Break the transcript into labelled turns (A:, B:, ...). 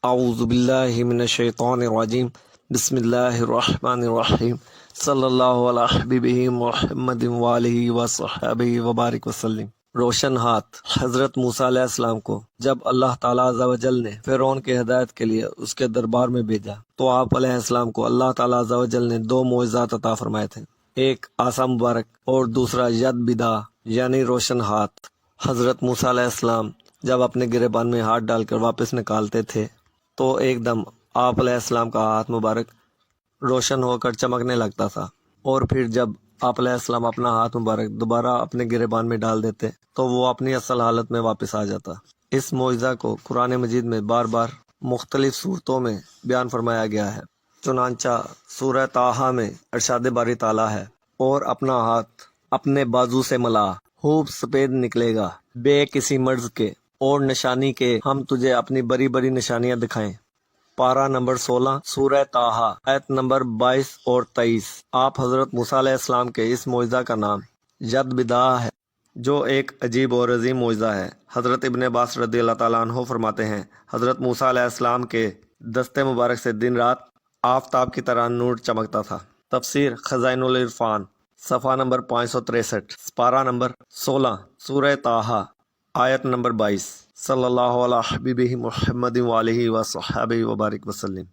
A: اعوذ باللہ من الشیطان الرجیم بسم اللہ الرحمن الرحیم صلی اللہ علیہ حبیبہ محمد وآلہ وصحبہ وبارک وسلم۔ روشن ہاتھ حضرت موسیٰ علیہ السلام کو جب اللہ تعالیٰ عز و جل نے فرعون کی ہدایت کے لیے اس کے دربار میں بھیجا تو آپ علیہ السلام کو اللہ تعالیٰ عز و جل نے دو معجزات عطا فرمائے تھے، ایک عصا مبارک اور دوسرا ید بدا یعنی روشن ہاتھ۔ حضرت موسیٰ علیہ السلام جب اپنے گریبان میں ہاتھ ڈال کر واپس نکالتے تھے تو ایک دم آپ علیہ السلام کا ہاتھ مبارک روشن ہو کر چمکنے لگتا تھا، اور پھر جب آپ علیہ السلام اپنا ہاتھ مبارک دوبارہ اپنے گریبان میں ڈال دیتے تو وہ اپنی اصل حالت میں واپس آ جاتا۔ اس معجزہ کو قرآن مجید میں بار بار مختلف صورتوں میں بیان فرمایا گیا ہے، چنانچہ سورہ طٰہٰ میں ارشاد باری تعالیٰ ہے، اور اپنا ہاتھ اپنے بازو سے ملا، خوب سفید نکلے گا بے کسی مرض کے، اور نشانی کے ہم تجھے اپنی بڑی بڑی نشانیاں دکھائیں۔ پارہ نمبر 16 سورہ طٰہٰ آیت نمبر 22 اور 23۔ آپ حضرت موسیٰ علیہ السلام کے اس معجزہ کا نام ید بدا ہے، جو ایک عجیب اور عظیم معجزہ ہے۔ حضرت ابن عباس رضی اللہ تعالیٰ عنہ فرماتے ہیں، حضرت موسیٰ علیہ السلام کے دستے مبارک سے دن رات آفتاب کی طرح نور چمکتا تھا۔ تفسیر خزائن العرفان صفحہ نمبر 563، پارہ نمبر 16 سورہ طٰہٰ آیت نمبر 22۔ صلی اللہ علیہ حبیبہ محمد وآلہ وصحبہ وبارک وسلم۔